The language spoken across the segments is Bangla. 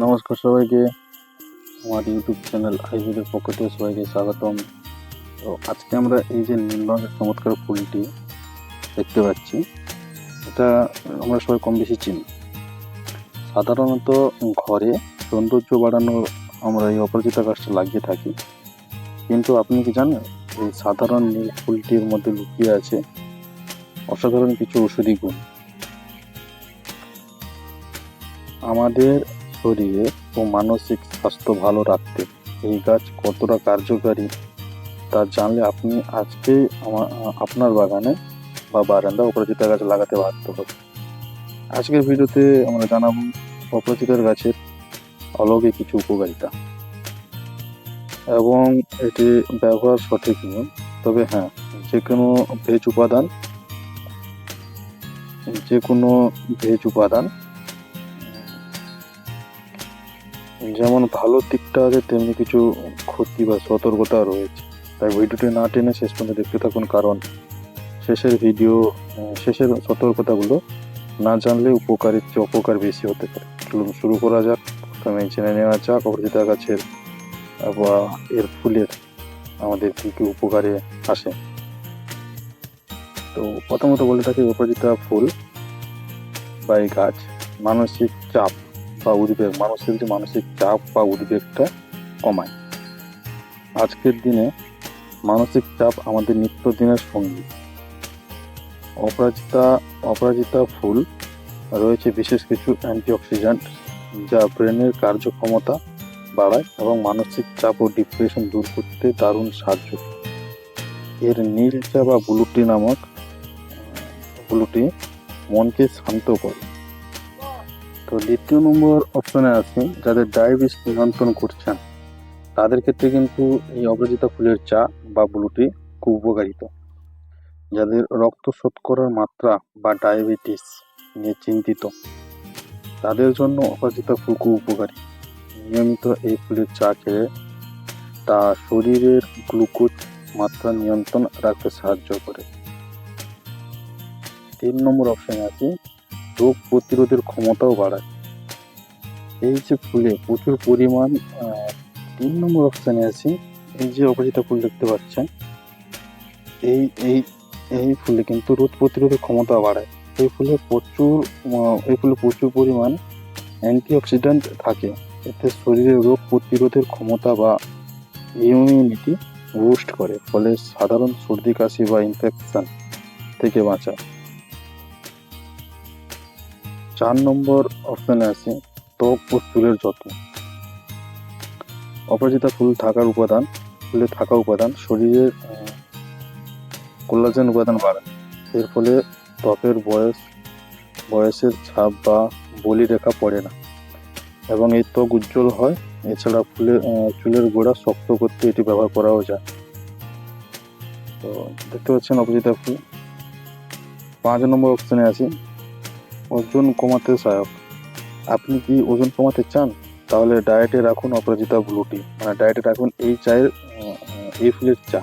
নমস্কার সবাইকে, আমার ইউটিউব চ্যানেল আইভিদের পক্ষ থেকে সবাইকে স্বাগতম। তো আজকে আমরা এই যে নীল রঙের চমৎকার ফুলটি দেখতে পাচ্ছি, এটা আমরা সবাই কম বেশি চিনি। সাধারণত ঘরে সৌন্দর্য বাড়ানোর আমরা এই অপরাজিতা গাছটা লাগিয়ে থাকি, কিন্তু আপনি কি জানেন এই সাধারণ নীল ফুলটির মধ্যে লুকিয়ে আছে অসাধারণ কিছু ঔষধি গুণ। আমাদের শরীরে ও মানসিক স্বাস্থ্য ভালো রাখতে এই গাছ কতটা কার্যকারী তা জানলে আপনি আজকে আপনার বাগানে বা বারান্দা অপরাজিতা গাছ লাগাতে বাধ্য হবে। আজকের ভিডিওতে আমরা জানাবো অপরাজিতার গাছের অলৌকিক কিছু উপকারিতা এবং এটি ব্যবহার সঠিক নিয়ম। তবে হ্যাঁ, যে কোনো ভেজ উপাদান যেমন ভালো দিকটা আছে, তেমনি কিছু ক্ষতি বা সতর্কতা রয়েছে। তাই ভিডিওটি না টেনে শেষ পর্যন্ত দেখতে থাকুন, কারণ শেষের সতর্কতাগুলো না জানলে উপকারের চেয়ে অপকার বেশি হতে পারে। চলুন শুরু করা যাক। প্রথমে জেনে নেওয়া যাক অপরাজিতা গাছের বা এর ফুলের আমাদের কী কী উপকারে আসে। তো প্রথমত বলে থাকি, অপরাজিতা ফুল বা এই গাছ মানসিক চাপ বা উদ্বেগ, মানুষের যে মানসিক চাপ বা উদ্বেগটা কমায়। আজকের দিনে মানসিক চাপ আমাদের নিত্যদিনের সঙ্গী। অপরাজিতা ফুল রয়েছে বিশেষ কিছু অ্যান্টিঅক্সিডেন্ট যা ব্রেনের কার্যক্ষমতা বাড়ায় এবং মানসিক চাপ ও ডিপ্রেশন দূর করতে দারুণ সাহায্য। এর নীল চা বা ব্লুটি মনকে শান্ত করে। তো দ্বিতীয় নম্বর অপশনে আছে যাদের ডায়াবেটিস নিয়ন্ত্রণ করছেন, তাদের ক্ষেত্রে কিন্তু এই অপরাজিতা ফুলের চা বা ব্লুটি খুব উপকারিত। যাদের রক্ত শর্করার মাত্রা বা ডায়াবেটিস নিয়ে চিন্তিত, তাদের জন্য অপরাজিতা ফুল খুব উপকারী। নিয়মিত এই ফুলের চা খেলে তা শরীরের গ্লুকোজ মাত্রা নিয়ন্ত্রণ রাখতে সাহায্য করে। 3 নম্বর অপশনে আছে রোগ প্রতিরোধের ক্ষমতাও বাড়ায়। এই যে ফুলে প্রচুর পরিমাণ 3 নম্বর অপশনে আছে এই যে অপরাজিতা ফুল দেখতে পাচ্ছেন, এই ফুলে কিন্তু রোগ প্রতিরোধের ক্ষমতা বাড়ায়। এই ফুলে প্রচুর পরিমাণ অ্যান্টিঅক্সিডেন্ট থাকে। এতে শরীরের রোগ প্রতিরোধের ক্ষমতা বা ইমিউনিটি বুস্ট করে, ফলে সাধারণ সর্দি কাশি বা ইনফেকশন থেকে বাঁচায়। 4 নম্বর অপশনে আছে ত্বক ও চুলের যত্ন। অপরাজিতা ফুলে থাকা উপাদান শরীরের কোলাজেন উপাদান বাড়ায়। এর ফলে ত্বকের বয়সের ছাপ বা বলিরেখা পড়ে না এবং এই ত্বক উজ্জ্বল হয়। এছাড়া চুলের গোড়া শক্ত করতে এটি ব্যবহার করাও যায়। তো দেখতে পাচ্ছেন অপরাজিতা ফুল। 5 নম্বর অপশনে আছে ওজন কমাতে সহায়ক। আপনি কি ওজন কমাতে চান? তাহলে ডায়েটে রাখুন অপরাজিতা ব্লুটি, ডায়েটে রাখুন এই ফুলের চা।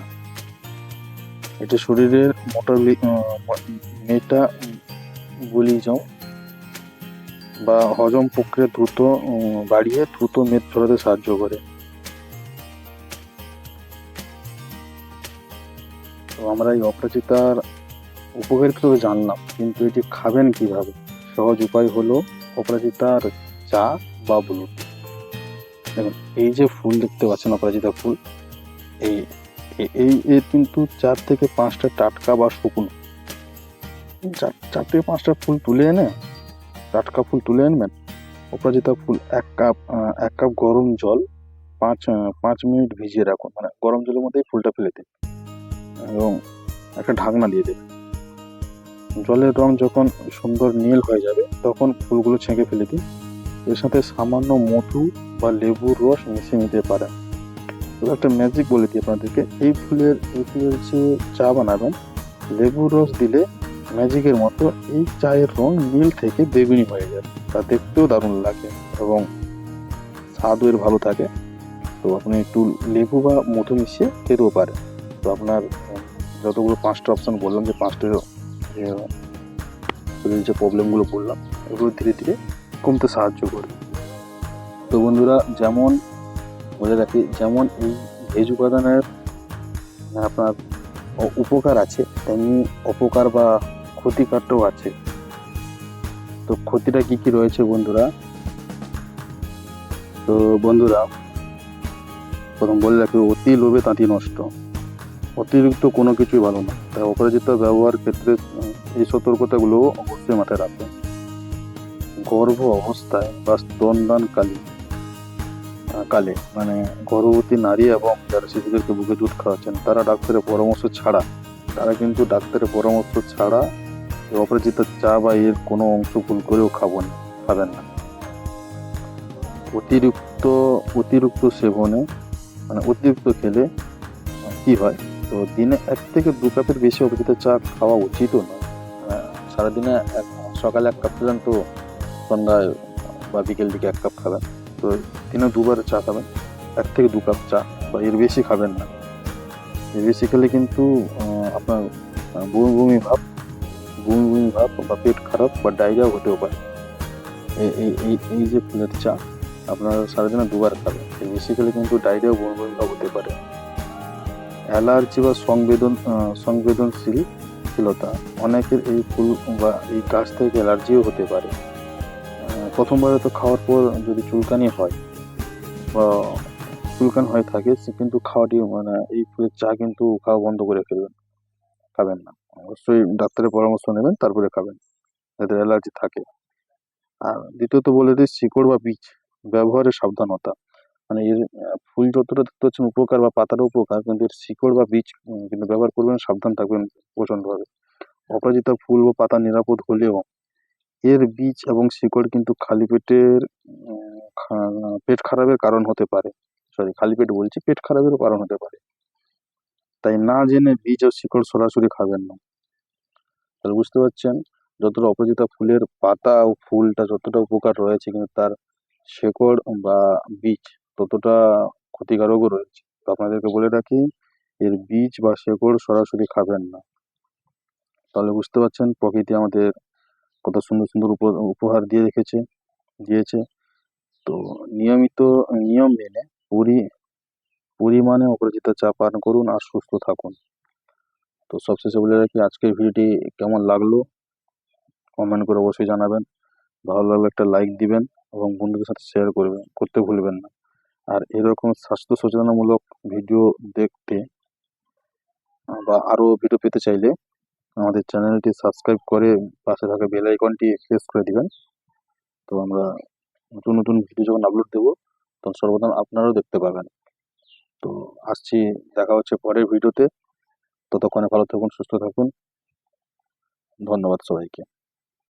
এটি শরীরের মেটাবলিজম বা হজম প্রক্রিয়া দ্রুত মেদ ঝরাতে সাহায্য করে। তো আমরা এই অপরাজিতার উপকারিতা তো জানলাম, কিন্তু এটি খাবেন কিভাবে? সহজ উপায় হলো অপরাজিতার চা বা ব্লুটি। দেখুন, এই যে ফুল দেখতে পাচ্ছেন অপরাজিতা ফুল, এর কিন্তু 4 থেকে 5টা টাটকা বা শুকনো, 4 থেকে 5টা ফুল টাটকা ফুল তুলে আনবেন। অপরাজিতা ফুল 1 কাপ গরম জল 5 মিনিট ভিজিয়ে রাখুন, গরম জলের মধ্যে ফুলটা ফেলে দিন এবং একটা ঢাকনা দিয়ে দেবেন। জলের রং যখন সুন্দর নীল হয়ে যাবে তখন ফুলগুলো ছেঁকে ফেলে দিন। এর সাথে সামান্য মধু বা লেবুর রস মিশিয়ে নিতে পারেন। একটা ম্যাজিক বলে দিই আপনাদেরকে, এই ফুলের যে চা বানাবেন, লেবুর রস দিলে ম্যাজিকের মতো এই চায়ের রং নীল থেকে বেগুনি হয়ে যায়। তা দেখতেও দারুণ লাগে এবং স্বাদও এর ভালো থাকে। তো আপনি একটু লেবু বা মধু মিশিয়ে খেতেও পারেন। তো আপনার যতগুলো 5টা অপশন বললাম, যে 5টা শরীরের যে প্রবলেমগুলো বললাম, এগুলো ধীরে ধীরে কমতে সাহায্য করে। তো বন্ধুরা, যেমন বলে রাখি, যেমন এই ভেজ উপাদানের আপনার উপকার আছে, তেমনি অপকার বা ক্ষতিকারটাও আছে। তো ক্ষতিটা কি কি রয়েছে বন্ধুরা? তো বন্ধুরা, প্রথম বলে রাখি, অতি লোভে তাঁতি নষ্ট। অতিরিক্ত কোনো কিছুই ভালো না, তাই অপরাজিত ব্যবহার ক্ষেত্রে এই সতর্কতাগুলো অবশ্যই মাথায় রাখবেন। গর্ভ অবস্থায় বা স্তনদান কালে মানে গর্ভবতী নারী এবং যারা শিশুদেরকে বুকে দুধ খাওয়াচ্ছেন, তারা কিন্তু ডাক্তারের পরামর্শ ছাড়া এই অপরাজিত চা বা এর কোনো অংশ ভুল করেও খাবেন না। অতিরিক্ত অতিরিক্ত সেবনে মানে অতিরিক্ত খেলে কি হয়, তো দিনে 1 থেকে 2 কাপের বেশি অপরাজিত চা খাওয়া উচিতও নয়। সারাদিনে সকালে 1 কাপ খেলেন, তো সন্ধ্যায় বা বিকেল দিকে 1 কাপ খাবেন। তো দিনে 2 বার চা খাবেন, 1 থেকে 2 কাপ চা, বা এর বেশি খাবেন না। এর বেশি খেলে কিন্তু আপনার বমি বমি ভাব বা পেট খারাপ বা ডায়রিয়া হতেও পারে। এই যে ফুলের চা আপনারা সারাদিনে 2 বার খাবেন, এর বেশি খেলে কিন্তু ডায়রিয়া বমি বমি ভাব হতে পারে। অ্যালার্জি বা সংবেদনশীলতা, অনেকের এই ফুল বা এই গাছ থেকে অ্যালার্জিও হতে পারে। প্রথমবারে তো খাওয়ার পর যদি চুলকানি হয় বা হয়ে থাকে, সে কিন্তু খাওয়াটি মানে এই ফুলের চা কিন্তু খাওয়া বন্ধ করে খাবেন না। অবশ্যই ডাক্তারের পরামর্শ নেবেন, তারপরে খাবেন, যাদের অ্যালার্জি থাকে। আর দ্বিতীয়ত বলে দিই, শিকড় বা বীজ ব্যবহারে সাবধানতা। মানে এর ফুল যতটা দেখতে পাচ্ছেন উপকার বা পাতার উপকার, কিন্তু এর শিকড় বা বীজ কিন্তু ব্যবহার করবেন, সাবধান থাকবেন প্রচন্ডভাবে। অপরাজিতা ফুল ও পাতা নিরাপদ হলেও এর বীজ এবং শিকড় কিন্তু পেট খারাপের কারণ হতে পারে। খালি পেট বলছি, পেট খারাপেরও কারণ হতে পারে। তাই না জেনে বীজ ও শিকড় সরাসরি খাবেন না। তাহলে বুঝতে পারছেন, যতটা অপরাজিতা ফুলের পাতা ও ফুলটা যতটা উপকার রয়েছে, কিন্তু তার শেকড় বা বীজ ততটা ক্ষতিকারকও রয়েছে। তো আপনাদেরকে বলে রাখি, এর বীজ বা শেকড় সরাসরি খাবেন না। তাহলে বুঝতে পারছেন প্রকৃতি আমাদের কত সুন্দর সুন্দর উপহার দিয়েছে। তো নিয়মিত নিয়ম মেনে পরিমাণে অপরাজিতা চা পান করুন আর সুস্থ থাকুন। তো সবশেষে বলে রাখি, আজকের ভিডিওটি কেমন লাগলো কমেন্ট করে অবশ্যই জানাবেন। ভালো লাগলে একটা লাইক দিবেন এবং বন্ধুদের সাথে শেয়ার করতে ভুলবেন না। আর এরকম স্বাস্থ্য সচেতনামূলক ভিডিও দেখতে বা আরো ভিডিও পেতে চাইলে আমাদের চ্যানেলটি সাবস্ক্রাইব করে পাশে থাকা বেল আইকনটি প্রেস করে দিবেন। তো আমরা নতুন নতুন ভিডিও যখন আপলোড দেবো, তখন সর্বপ্রথম আপনারাও দেখতে পাবেন। তো আসছি, দেখা হচ্ছে পরের ভিডিওতে। ততক্ষণে ভালো থাকুন, সুস্থ থাকুন। ধন্যবাদ সবাইকে।